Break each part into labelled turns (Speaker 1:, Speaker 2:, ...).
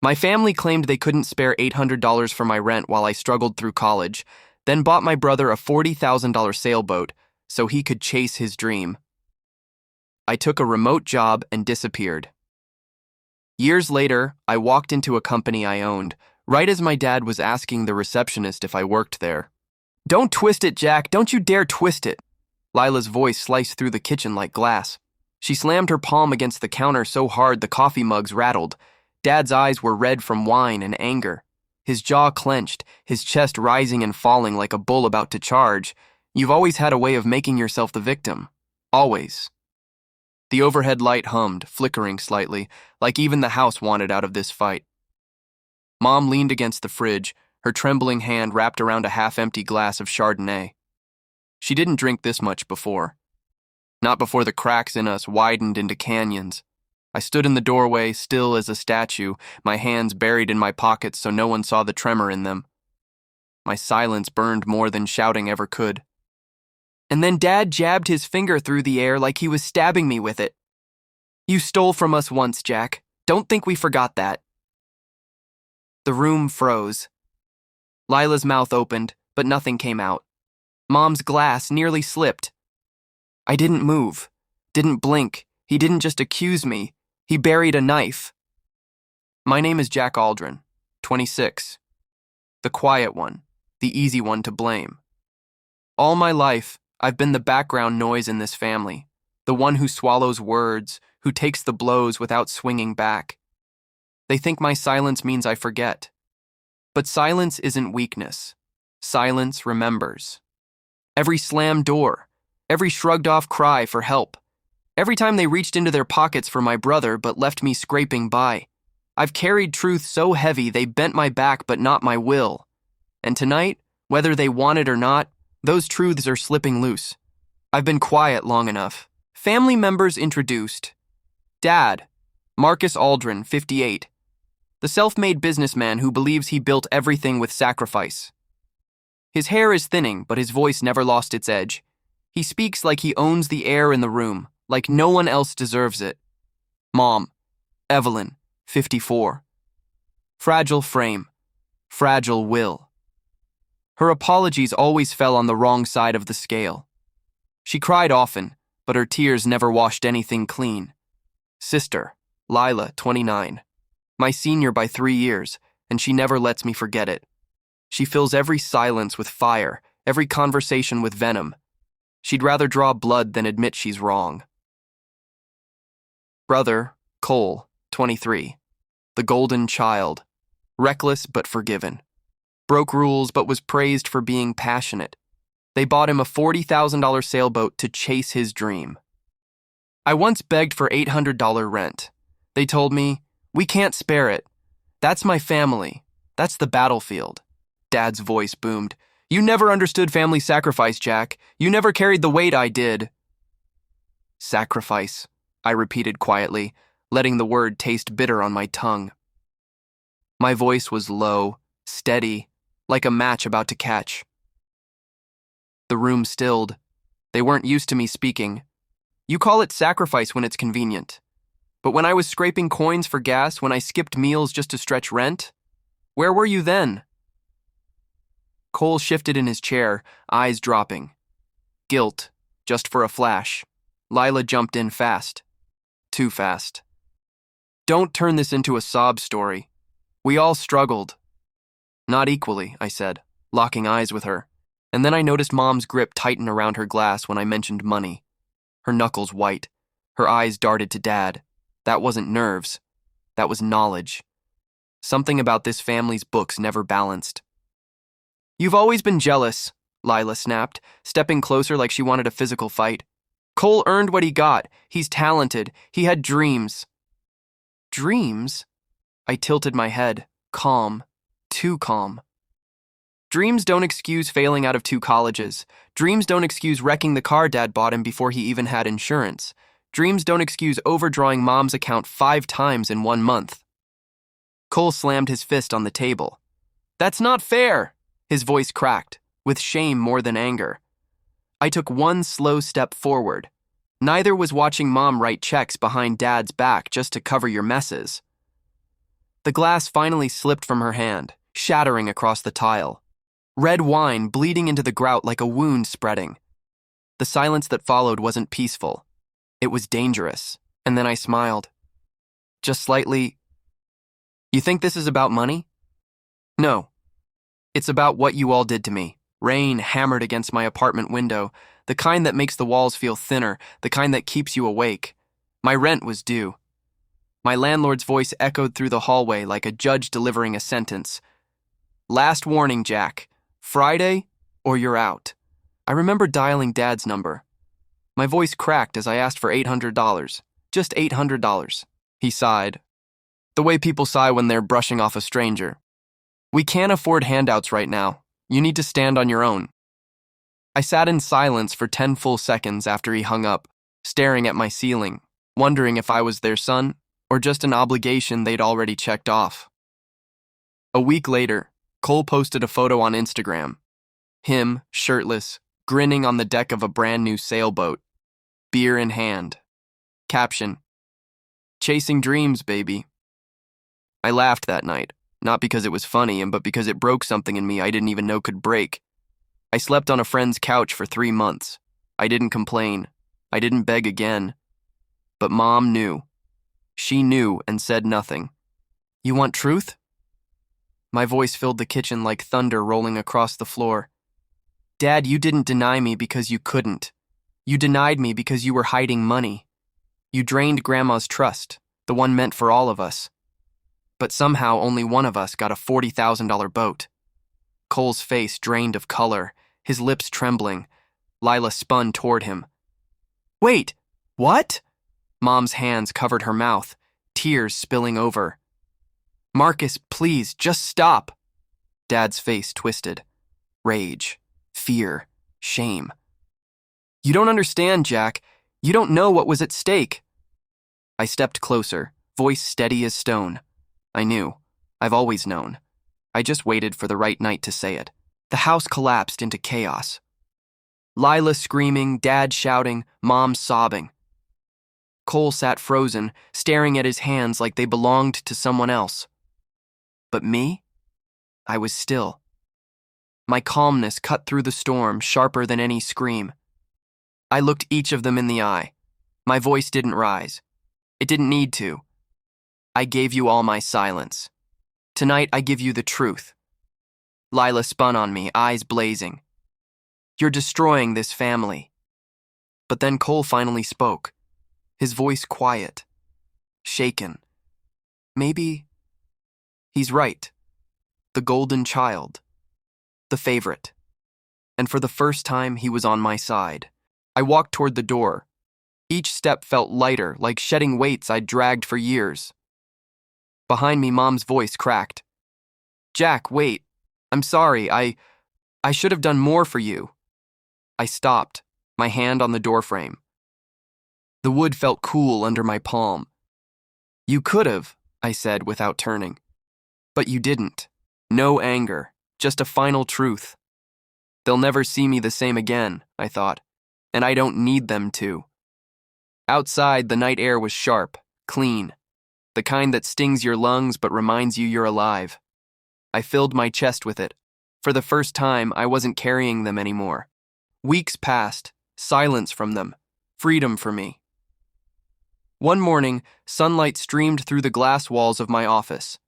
Speaker 1: My family claimed they couldn't spare $800 for my rent while I struggled through college, then bought my brother a $40,000 sailboat so he could chase his dream. I took a remote job and disappeared. Years later, I walked into a company I owned, right as my dad was asking the receptionist if I worked there. "Don't twist it, Jack. Don't you dare twist it." Lila's voice sliced through the kitchen like glass. She slammed her palm against the counter so hard the coffee mugs rattled. Dad's eyes were red from wine and anger. His jaw clenched, his chest rising and falling like a bull about to charge. "You've always had a way of making yourself the victim. Always." The overhead light hummed, flickering slightly, like even the house wanted out of this fight. Mom leaned against the fridge, her trembling hand wrapped around a half-empty glass of Chardonnay. She didn't drink this much before. Not before the cracks in us widened into canyons. I stood in the doorway, still as a statue, my hands buried in my pockets so no one saw the tremor in them. My silence burned more than shouting ever could. And then Dad jabbed his finger through the air like he was stabbing me with it. "You stole from us once, Jack. Don't think we forgot that." The room froze. Lila's mouth opened, but nothing came out. Mom's glass nearly slipped. I didn't move, didn't blink. He didn't just accuse me. He buried a knife. My name is Jack Aldrin, 26. The quiet one, the easy one to blame. All my life, I've been the background noise in this family, the one who swallows words, who takes the blows without swinging back. They think my silence means I forget. But silence isn't weakness. Silence remembers. Every slammed door, every shrugged-off cry for help, every time they reached into their pockets for my brother but left me scraping by. I've carried truth so heavy they bent my back but not my will. And tonight, whether they want it or not, those truths are slipping loose. I've been quiet long enough. Family members introduced. Dad, Marcus Aldrin, 58. The self-made businessman who believes he built everything with sacrifice. His hair is thinning, but his voice never lost its edge. He speaks like he owns the air in the room, like no one else deserves it. Mom, Evelyn, 54. Fragile frame, fragile will. Her apologies always fell on the wrong side of the scale. She cried often, but her tears never washed anything clean. Sister, Lila, 29. My senior by 3 years, and she never lets me forget it. She fills every silence with fire, every conversation with venom. She'd rather draw blood than admit she's wrong. Brother, Cole, 23. The golden child. Reckless but forgiven. Broke rules but was praised for being passionate. They bought him a $40,000 sailboat to chase his dream. I once begged for $800 rent. They told me, "We can't spare it. That's my family. That's the battlefield." Dad's voice boomed. "You never understood family sacrifice, Jack. You never carried the weight I did." Sacrifice, I repeated quietly, letting the word taste bitter on my tongue. My voice was low, steady, like a match about to catch. The room stilled. They weren't used to me speaking. You call it sacrifice when it's convenient. But when I was scraping coins for gas, when I skipped meals just to stretch rent, where were you then? Cole shifted in his chair, eyes dropping. Guilt, just for a flash. Lila jumped in fast. Too fast. Don't turn this into a sob story. We all struggled. Not equally, I said, locking eyes with her. And then I noticed Mom's grip tighten around her glass when I mentioned money. Her knuckles white. Her eyes darted to Dad. That wasn't nerves. That was knowledge. Something about this family's books never balanced. You've always been jealous, Lila snapped, stepping closer like she wanted a physical fight. Cole earned what he got. He's talented. He had dreams. Dreams? I tilted my head, calm, too calm. Dreams don't excuse failing out of 2 colleges. Dreams don't excuse wrecking the car Dad bought him before he even had insurance. Dreams don't excuse overdrawing Mom's account 5 times in 1 month. Cole slammed his fist on the table. That's not fair, his voice cracked, with shame more than anger. I took 1 slow step forward. Neither was watching Mom write checks behind Dad's back just to cover your messes. The glass finally slipped from her hand, shattering across the tile. Red wine bleeding into the grout like a wound spreading. The silence that followed wasn't peaceful. It was dangerous. And then I smiled. Just slightly. You think this is about money? No. It's about what you all did to me. Rain hammered against my apartment window, the kind that makes the walls feel thinner, the kind that keeps you awake. My rent was due. My landlord's voice echoed through the hallway like a judge delivering a sentence. Last warning, Jack. Friday, or you're out. I remember dialing Dad's number. My voice cracked as I asked for $800. Just $800. He sighed. The way people sigh when they're brushing off a stranger. We can't afford handouts right now. You need to stand on your own. I sat in silence for 10 full seconds after he hung up, staring at my ceiling, wondering if I was their son or just an obligation they'd already checked off. A week later, Cole posted a photo on Instagram. Him, shirtless, grinning on the deck of a brand new sailboat, beer in hand. Caption: Chasing dreams, baby. I laughed that night, not because it was funny, but because it broke something in me I didn't even know could break. I slept on a friend's couch for 3 months. I didn't complain. I didn't beg again. But Mom knew. She knew and said nothing. You want truth? My voice filled the kitchen like thunder rolling across the floor. Dad, you didn't deny me because you couldn't. You denied me because you were hiding money. You drained Grandma's trust, the one meant for all of us. But somehow only one of us got a $40,000 boat. Cole's face drained of color, his lips trembling. Lila spun toward him. Wait, what? Mom's hands covered her mouth, tears spilling over. Marcus, please, just stop. Dad's face twisted. Rage, fear, shame. You don't understand, Jack. You don't know what was at stake. I stepped closer, voice steady as stone. I knew. I've always known. I just waited for the right night to say it. The house collapsed into chaos. Lila screaming, Dad shouting, Mom sobbing. Cole sat frozen, staring at his hands like they belonged to someone else. But me? I was still. My calmness cut through the storm, sharper than any scream. I looked each of them in the eye. My voice didn't rise. It didn't need to. I gave you all my silence. Tonight I give you the truth. Lila spun on me, eyes blazing. You're destroying this family. But then Cole finally spoke. His voice quiet, shaken. Maybe he's right. The golden child. The favorite. And for the first time, he was on my side. I walked toward the door. Each step felt lighter, like shedding weights I'd dragged for years. Behind me, Mom's voice cracked. Jack, wait. I'm sorry. I should have done more for you. I stopped, my hand on the doorframe. The wood felt cool under my palm. You could have, I said without turning. But you didn't. No anger, just a final truth. They'll never see me the same again, I thought, and I don't need them to. Outside, the night air was sharp, clean, the kind that stings your lungs but reminds you you're alive. I filled my chest with it. For the first time, I wasn't carrying them anymore. Weeks passed, silence from them, freedom for me. One morning, sunlight streamed through the glass walls of my office.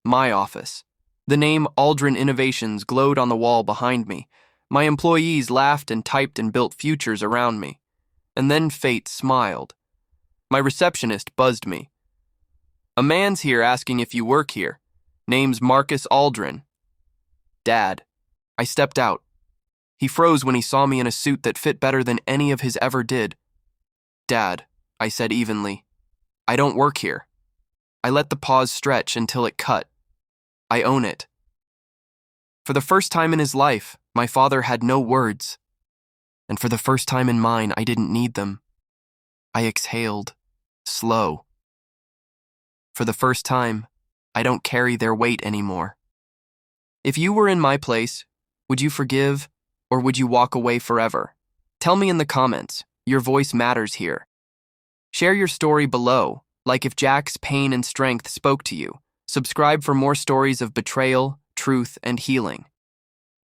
Speaker 1: My office. The name Aldrin Innovations glowed on the wall behind me. My employees laughed and typed and built futures around me. And then fate smiled. My receptionist buzzed me. A man's here asking if you work here. Name's Marcus Aldrin. Dad. I stepped out. He froze when he saw me in a suit that fit better than any of his ever did. Dad, I said evenly. I don't work here. I let the pause stretch until it cut. I own it. For the first time in his life, my father had no words. And for the first time in mine, I didn't need them. I exhaled, slow. For the first time, I don't carry their weight anymore. If you were in my place, would you forgive or would you walk away forever? Tell me in the comments. Your voice matters here. Share your story below, like if Jack's pain and strength spoke to you. Subscribe for more stories of betrayal, truth, and healing.